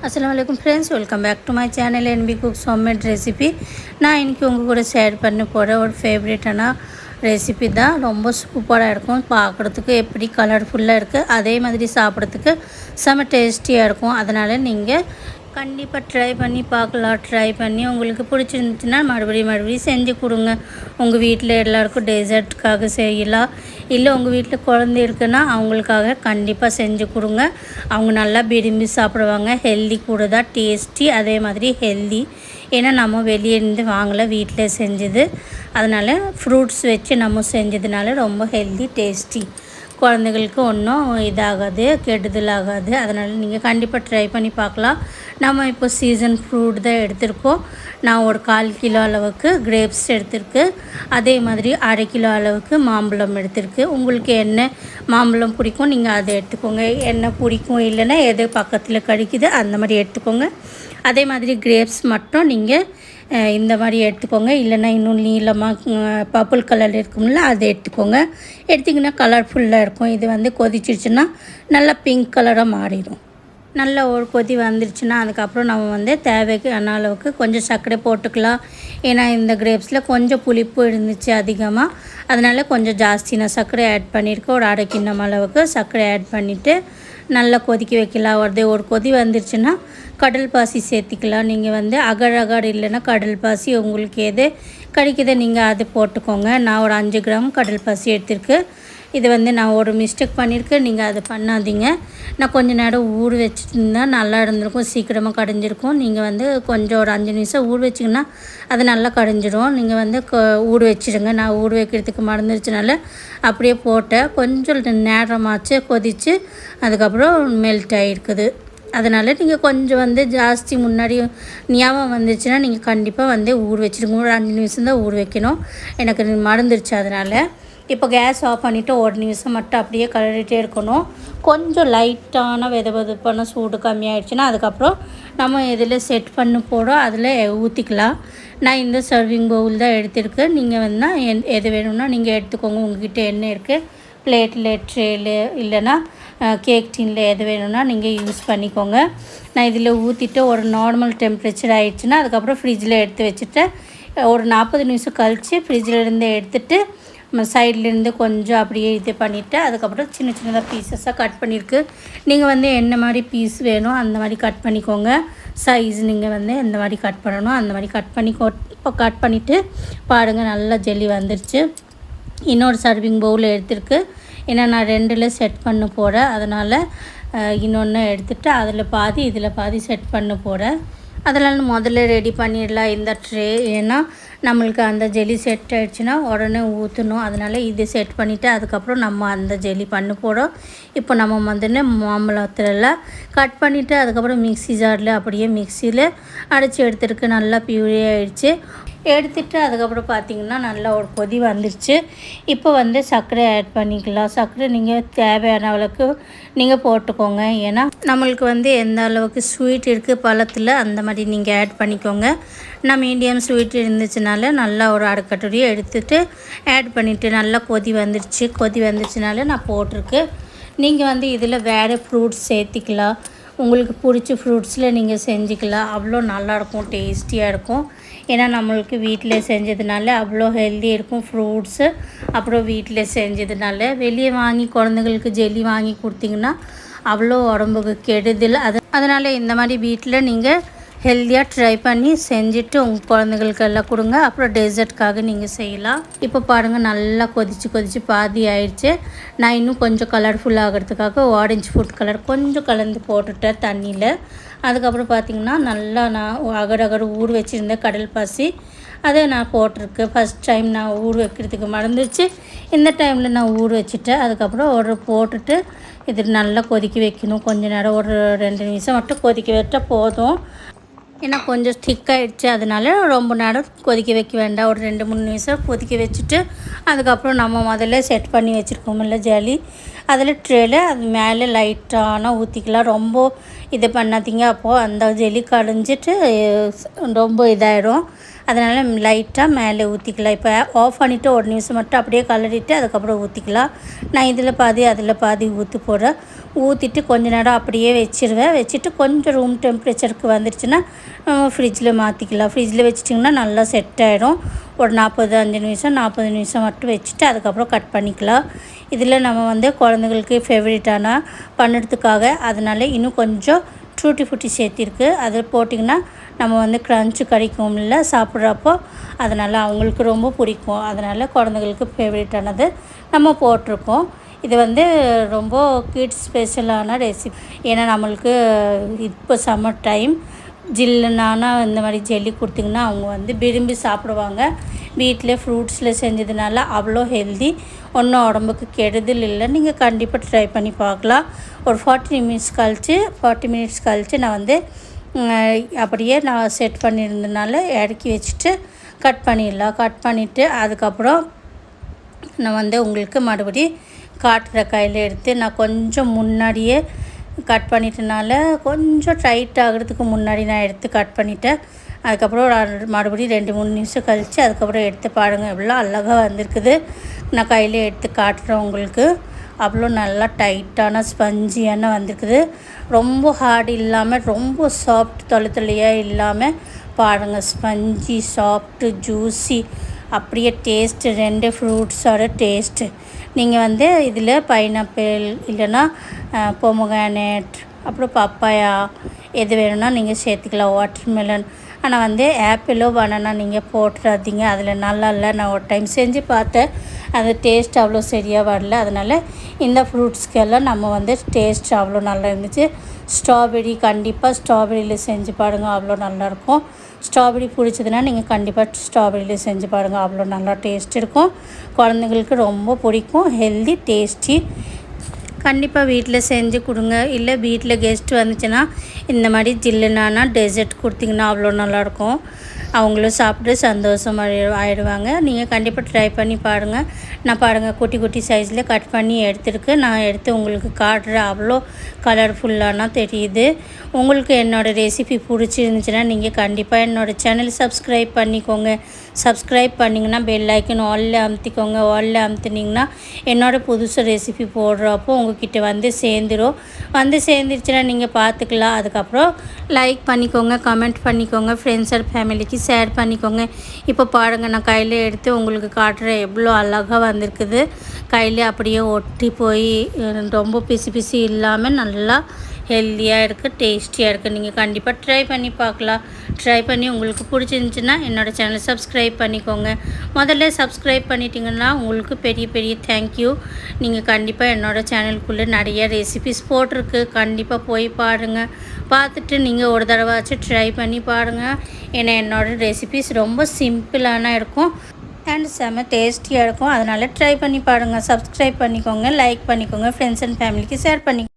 अस्सलामुअलैकुम friends, welcome back to my channel NB cooks homemade recipe. நான் இன்றைக்கி உங்கள் கூட ஷேர் பண்ண போகிற ஒரு ஃபேவரட்டான ரெசிபி தான். ரொம்ப சூப்பராக இருக்கும். பார்க்குறதுக்கு எப்படி கலர்ஃபுல்லாக இருக்குது, அதே மாதிரி சாப்பிட்றதுக்கு செம்ம டேஸ்டியாக இருக்கும். அதனால் நீங்கள் கண்டிப்பாக ட்ரை பண்ணி பார்க்கலாம். ட்ரை பண்ணி உங்களுக்கு பிடிச்சிருந்துச்சுன்னா மறுபடியும் செஞ்சு கொடுங்க. உங்கள் வீட்டில் எல்லாேருக்கும் டெசர்ட்டுக்காக செய்யலாம். இல்லை உங்கள் வீட்டில் குழந்தை இருக்குன்னா அவங்களுக்காக கண்டிப்பாக செஞ்சு கொடுங்க. அவங்க நல்லா விரும்பி சாப்பிடுவாங்க. ஹெல்தி கூட தான், டேஸ்டி, அதே மாதிரி ஹெல்தி. ஏன்னா நம்ம வெளியே இருந்து வாங்கலை, வீட்டில் செஞ்சது. அதனால் ஃப்ரூட்ஸ் வச்சு நம்ம செஞ்சதுனால ரொம்ப ஹெல்தி, டேஸ்டி. குழந்தைகளுக்கு ஒன்றும் இதாகாது, கெடுதல் ஆகாது. அதனால் நீங்கள் கண்டிப்பாக ட்ரை பண்ணி பார்க்கலாம். நம்ம இப்போ சீசன் ஃப்ரூட் தான் எடுத்திருக்கோம். நான் ஒரு 1/4 கிலோ அளவுக்கு கிரேப்ஸ் எடுத்திருக்கு. அதே மாதிரி 1/2 கிலோ அளவுக்கு மாம்பழம் எடுத்திருக்கு. உங்களுக்கு என்ன மாம்பழம் பிடிக்கும் நீங்கள் அதை எடுத்துக்கோங்க. என்ன பிடிக்கும் இல்லைன்னா எது பக்கத்தில் கிடைக்குது அந்த மாதிரி எடுத்துக்கோங்க. அதே மாதிரி கிரேப்ஸ் மட்டும் நீங்கள் இந்த மாதிரி எடுத்துக்கோங்க. இல்லைன்னா இன்னும் நீளமாக பர்பிள் கலர் இருக்கும்ல, அதை எடுத்துக்கோங்க. எடுத்திங்கன்னா கலர்ஃபுல்லாக இருக்கும். இது கொதிச்சிருச்சுன்னா நல்லா பிங்க் கலராக மாறிடும். நல்ல ஒரு கொதி வந்துருச்சுன்னா அதுக்கப்புறம் நம்ம தேவைக்கான அளவுக்கு கொஞ்சம் சர்க்கரை போட்டுக்கலாம். ஏன்னா இந்த கிரேப்ஸில் கொஞ்சம் புளிப்பு இருந்துச்சு அதிகமாக, அதனால் கொஞ்சம் ஜாஸ்தி நான் சர்க்கரை ஆட் பண்ணியிருக்கேன். ஒரு 1/2 கிண்ணம் அளவுக்கு சர்க்கரை ஆட் பண்ணிவிட்டு நல்லா கொதிக்க வைக்கலாம். ஒரு கொதி வந்துருச்சுன்னா கடல் பாசி சேர்த்திக்கலாம். நீங்கள் அகர் அகர் இல்லைன்னா கடல் பாசி உங்களுக்கு எது கிடைக்குது நீங்கள் அது போட்டுக்கோங்க. நான் ஒரு 5 கிராம் கடல் பாசி எடுத்திருக்கு. இது நான் ஒரு மிஸ்டேக் பண்ணியிருக்கேன், நீங்கள் அதை பண்ணாதீங்க. நான் கொஞ்சம் நேரம் ஊற வச்சுருந்தா நல்லா இருந்திருக்கும், சீக்கிரமாக கடைஞ்சிருக்கும். நீங்கள் கொஞ்சம் ஒரு 5 நிமிஷம் ஊற வச்சிங்கன்னா அது நல்லா கடைஞ்சிரும். நீங்கள் ஊற வச்சுருங்க. நான் ஊற வைக்கிறதுக்கு மறந்துருச்சுனால அப்படியே போட்டேன். கொஞ்சம் நேரமாச்சு கொதித்து அதுக்கப்புறம் மெல்ட் ஆகிருக்குது. அதனால் நீங்கள் கொஞ்சம் ஜாஸ்தி முன்னாடி ஞாபகம் வந்துச்சுன்னா நீங்கள் கண்டிப்பாக ஊற வச்சுருங்க. ஒரு 5 நிமிஷம் தான் ஊற வைக்கணும். எனக்கு மறந்துருச்சு. அதனால் இப்போ கேஸ் ஆஃப் பண்ணிவிட்டு ஒரு நிமிஷம் மட்டும் அப்படியே கலரிட்டே இருக்கணும். கொஞ்சம் லைட்டான வெதுவெதுப்பான சூடு கம்மியாகிடுச்சுன்னா அதுக்கப்புறம் நம்ம இதில் செட் பண்ணி போடும், அதில் ஊற்றிக்கலாம். நான் இந்த சர்விங் பவுல் தான் எடுத்திருக்கேன். நீங்கள் எது வேணும்னா நீங்கள் எடுத்துக்கோங்க. உங்கள்கிட்ட என்ன இருக்குது, பிளேட்டில், ட்ரேயில் இல்லைன்னா கேக் டின்னில் எது வேணும்னா நீங்கள் யூஸ் பண்ணிக்கோங்க. நான் இதில் ஊற்றிட்டு ஒரு நார்மல் டெம்பரேச்சர் ஆகிடுச்சுன்னா அதுக்கப்புறம் ஃப்ரிட்ஜில் எடுத்து வச்சுட்டு ஒரு 40 நிமிஷம் கழித்து ஃப்ரிட்ஜில் இருந்து எடுத்துகிட்டு சைட்லேருந்து கொஞ்சம் அப்படியே இது பண்ணிவிட்டு அதுக்கப்புறம் சின்ன சின்னதாக பீசஸாக கட் பண்ணியிருக்கு. நீங்கள் என்ன மாதிரி பீஸ் வேணும் அந்த மாதிரி கட் பண்ணிக்கோங்க. சைஸ் நீங்கள் எந்த மாதிரி கட் பண்ணணும் அந்த மாதிரி கட் இப்போ கட் பண்ணிவிட்டு பாருங்கள், நல்லா ஜெல்லி வந்துருச்சு. இன்னொரு சர்விங் பவுல் எடுத்துருக்கு. ஏன்னா நான் 2ல் செட் பண்ண போகிறேன். அதனால் இன்னொன்று எடுத்துகிட்டு அதில் பாதி இதில் பாதி செட் பண்ண போகிறேன். அதனால் முதல்ல ரெடி பண்ணிடலாம் இந்த ட்ரே. ஏன்னா நம்மளுக்கு அந்த ஜெல்லி செட் ஆகிடுச்சுன்னா உடனே ஊற்றணும். அதனால் இது செட் பண்ணிவிட்டு அதுக்கப்புறம் நம்ம அந்த ஜெல்லி பண்ண போகிறோம். இப்போ நம்ம மாம்பழத்துலலாம் கட் பண்ணிவிட்டு அதுக்கப்புறம் மிக்ஸி ஜாரில் அப்படியே மிக்சியில் அரைச்சி எடுத்துருக்கு. நல்லா பியூரி ஆகிடுச்சு. எடுத்துகிட்டு அதுக்கப்புறம் பார்த்திங்கன்னா நல்லா ஒரு கொதி வந்துருச்சு. இப்போ சர்க்கரை ஆட் பண்ணிக்கலாம். சர்க்கரை நீங்கள் தேவையான அளவுக்கு நீங்கள் போட்டுக்கோங்க. ஏன்னா நம்மளுக்கு எந்த அளவுக்கு ஸ்வீட் இருக்குது பழத்தில் அந்த மாதிரி நீங்கள் ஆட் பண்ணிக்கோங்க. நான் மீடியம் ஸ்வீட் இருந்துச்சுனால நல்லா ஒரு 1/2 கட்டோரி எடுத்துகிட்டு ஆட் பண்ணிவிட்டு நல்லா கொதி வந்துருச்சுனால நான் போட்டிருக்கு. நீங்கள் இதில் வேறு ஃப்ரூட்ஸ் சேர்த்திக்கலாம். உங்களுக்கு பிடிச்ச ஃப்ரூட்ஸில் நீங்கள் செஞ்சுக்கலாம். அவ்வளோ நல்லாயிருக்கும், டேஸ்டியாக இருக்கும். ஏன்னா நம்மளுக்கு வீட்டில் செஞ்சதுனால அவ்வளோ ஹெல்தி இருக்கும் ஃப்ரூட்ஸு. அப்புறம் வீட்டில் செஞ்சதுனால வெளியே வாங்கி குழந்தைங்களுக்கு ஜெல்லி வாங்கி கொடுத்திங்கன்னா அவ்வளோ உடம்புக்கு கெடுதல். அதனால் இந்த மாதிரி வீட்டில் நீங்கள் ஹெல்த்தியாக ட்ரை பண்ணி செஞ்சுட்டு உங்கள் குழந்தைங்களுக்கு எல்லாம் கொடுங்க. அப்புறம் டெசர்ட்காக நீங்கள் செய்யலாம். இப்போ பாருங்கள், நல்லா கொதித்து பாதி ஆயிடுச்சு. நான் இன்னும் கொஞ்சம் கலர்ஃபுல் ஆகிறதுக்காக ஆரஞ்சு ஃபுட் கலர் கொஞ்சம் கலந்து போட்டுட்டேன் தண்ணியில். அதுக்கப்புறம் பார்த்திங்கன்னா நல்லா நான் அகர் ஊற வச்சுருந்த கடல் பாசி அதை நான் போட்டிருக்கேன். ஃபஸ்ட் டைம் நான் ஊற வைக்கிறதுக்கு மறந்துச்சு. இந்த டைமில் நான் ஊற வச்சுட்டேன். அதுக்கப்புறம் போட்டுட்டு இது நல்லா கொதிக்க வைக்கணும். கொஞ்சம் நேரம் ஒரு 2 நிமிஷம் மட்டும் கொதிக்க வச்சால் போதும். ஏன்னா கொஞ்சம் திக்காகிடுச்சு, அதனால ரொம்ப நேரம் கொதிக்க வைக்க வேண்டாம். ஒரு 2-3 நிமிஷம் கொதிக்க வச்சுட்டு அதுக்கப்புறம் நம்ம முதல்ல செட் பண்ணி வச்சுருக்கோம்ல ஜெல்லி, அதில் ட்ரேயில் அது மேலே லைட்டான ஊற்றிக்கலாம். ரொம்ப இது பண்ணாதீங்க. அப்போது அந்த ஜெல்லி கடைஞ்சிட்டு ரொம்ப இதாகிடும். அதனால் லைட்டாக மேலே ஊற்றிக்கலாம். இப்போ ஆஃப் பண்ணிவிட்டு ஒரு நிமிஷம் மட்டும் அப்படியே கலரிட்டு அதுக்கப்புறம் ஊற்றிக்கலாம். நான் இதில் பாதி அதில் பாதி ஊற்றி போடுறேன். ஊற்றிட்டு கொஞ்ச நேரம் அப்படியே வச்சுருவேன். வச்சுட்டு கொஞ்சம் ரூம் டெம்பரேச்சருக்கு வந்துடுச்சுன்னா ஃப்ரிட்ஜில் மாற்றிக்கலாம். ஃப்ரிட்ஜில் வச்சிட்டிங்கன்னா நல்லா செட் ஆகிடும். ஒரு 40 நிமிஷம் மட்டும் வச்சுட்டு அதுக்கப்புறம் கட் பண்ணிக்கலாம். இதில் நம்ம குழந்தைங்களுக்கு ஃபேவரட்டான பண்ணுறதுக்காக அதனால் இன்னும் கொஞ்சம் டூட்டி ஃப்ரூட்டி சேர்த்திருக்கு. அது போட்டிங்கன்னா நம்ம க்ரன்ச்சு கிடைக்கும்ல சாப்பிட்றப்போ, அதனால் அவங்களுக்கு ரொம்ப பிடிக்கும். அதனால் குழந்தைங்களுக்கு ஃபேவரட்டானது நம்ம போட்டிருக்கோம். இது ரொம்ப கிட்ஸ் ஸ்பெஷலான ரெசிபி. ஏன்னா நம்மளுக்கு இப்போ சம்மர் டைம் ஜில்லுனானா இந்த மாதிரி ஜெல்லி கொடுத்திங்கன்னா அவங்க விரும்பி சாப்பிடுவாங்க. வீட்டில் ஃப்ரூட்ஸில் செஞ்சதுனால அவ்வளோ ஹெல்தி, ஒன்றும் உடம்புக்கு கெடுதல் இல்லை. நீங்கள் கண்டிப்பாக ட்ரை பண்ணி பார்க்கலாம். ஒரு 40 மினிட்ஸ் கழித்து நான் அப்படியே நான் செட் பண்ணியிருந்தனால இறக்கி வச்சுட்டு கட் பண்ணிடலாம். கட் பண்ணிவிட்டு அதுக்கப்புறம் நான் உங்களுக்கு மறுபடி காட்டுற கையில் எடுத்து நான் கொஞ்சம் முன்னாடியே கட் பண்ணிட்டனால கொஞ்சம் டைட் ஆகிறதுக்கு முன்னாடி நான் எடுத்து கட் பண்ணிவிட்டேன். அதுக்கப்புறம் மறுபடியும் 2-3 நிமிஷம் கழித்து அதுக்கப்புறம் எடுத்து பாருங்கள், எவ்வளோ அழகாக வந்திருக்குது. நான் கையில் எடுத்து காட்டுறேன் உங்களுக்கு. அவ்வளோ நல்லா டைட்டான ஸ்பஞ்சியான வந்திருக்குது. ரொம்ப ஹார்ட் இல்லாமல் ரொம்ப சாஃப்ட் தொலையாக இல்லாமல் பாருங்கள். ஸ்பஞ்சி சாஃப்ட்டு ஜூஸி அப்படியே டேஸ்ட்டு 2 ஃப்ரூட்ஸோட டேஸ்ட்டு. நீங்கள் இதில் பைனாப்பிள் இல்லைன்னா பொமோகிரானேட் அப்புறம் பப்பாயா எது வேணும்னா நீங்கள் சேர்த்துக்கலாம். வாட்டர்மெலன். ஆனால் ஆப்பிளோ பனானா நீங்கள் போட்டுறாதீங்க, அதில் நல்லா இல்லை. நான் ஒரு டைம் செஞ்சு பார்த்தேன், அது டேஸ்ட் அவ்வளோ சரியாக வரல. அதனால் இந்த ஃப்ரூட்ஸ்க்கெல்லாம் நம்ம டேஸ்ட் அவ்வளோ நல்லா இருந்துச்சு. ஸ்ட்ராபெரி கண்டிப்பாக ஸ்ட்ராபெரியில் செஞ்சு பாருங்கள், அவ்வளோ நல்லாயிருக்கும். ஸ்ட்ராபெரி பிடிச்சதுன்னா நீங்கள் கண்டிப்பாக ஸ்ட்ராபெரியில் செஞ்சு பாருங்கள், அவ்வளோ நல்லா டேஸ்ட் இருக்கும். குழந்தைங்களுக்கு ரொம்ப பிடிக்கும், ஹெல்தி டேஸ்டி. கண்டிப்பாக வீட்டில் செஞ்சு கொடுங்க. இல்லை வீட்டில் கெஸ்ட் வந்துச்சுன்னா இந்த மாதிரி ஜில்லுனானா டெசர்ட் கொடுத்திங்கன்னா அவ்வளோ நல்லாயிருக்கும். அவங்களும் சாப்பிட்டு சந்தோஷம் ஆகிடுவாங்க. நீங்கள் கண்டிப்பாக ட்ரை பண்ணி பாருங்கள். நான் பாருங்கள் குட்டி குட்டி சைஸில் கட் பண்ணி எடுத்துருக்கு. நான் எடுத்து உங்களுக்கு காட்டுறேன். அவ்வளோ கலர்ஃபுல்லானா தெரியுது. உங்களுக்கு என்னோடய ரெசிபி பிடிச்சிருந்துச்சுன்னா நீங்கள் கண்டிப்பாக என்னோடய சேனல் சப்ஸ்கிரைப் பண்ணிக்கோங்க. சப்ஸ்கிரைப் பண்ணிங்கன்னா பெல் ஐக்கன் ஆலில் அமுத்திக்கோங்க. ஆலில் அமுத்துனிங்கன்னா என்னோடய புதுசு ரெசிபி போடுறப்போ உங்கள்கிட்ட சேர்ந்துருச்சுன்னா நீங்கள் பார்த்துக்கலாம். அதுக்கப்புறம் லைக் பண்ணிக்கோங்க, கமெண்ட் பண்ணிக்கோங்க, ஃப்ரெண்ட்ஸ் அண்ட் ஃபேமிலிக்கு ஷேர் பண்ணிக்கோங்க. இப்போ பாருங்கள், நான் கையில் எடுத்து உங்களுக்கு காட்டுறேன். எவ்வளோ அழகாக வந்திருக்குது. கையில் அப்படியே ஒட்டி போய் ரொம்ப பிசி இல்லாமல் நல்லா ஹெல்த்தியாக இருக்குது, டேஸ்டியாக இருக்குது. நீங்கள் கண்டிப்பாக ட்ரை பண்ணி பார்க்கலாம். ட்ரை பண்ணி உங்களுக்கு பிடிச்சிருந்துச்சின்னா என்னோடய சேனல் சப்ஸ்கிரைப் பண்ணிக்கோங்க. முதல்ல சப்ஸ்கிரைப் பண்ணிட்டீங்கன்னா உங்களுக்கு பெரிய தேங்க்யூ. நீங்கள் கண்டிப்பாக என்னோடய சேனலுக்குள்ளே நிறைய ரெசிபிஸ் போட்டிருக்கு. கண்டிப்பாக போய் பாருங்கள். பார்த்துட்டு நீங்கள் ஒரு தடவாச்சும் ட்ரை பண்ணி பாருங்கள். ஏன்னா என்னோடய ரெசிபிஸ் ரொம்ப சிம்பிளான இருக்கும் அண்ட் செம்ம டேஸ்டியாக இருக்கும். அதனால் ட்ரை பண்ணி பாருங்கள். சப்ஸ்கிரைப் பண்ணிக்கோங்க, லைக் பண்ணிக்கோங்க, ஃப்ரெண்ட்ஸ் அண்ட் ஃபேமிலிக்கு ஷேர் பண்ணிக்கோங்க.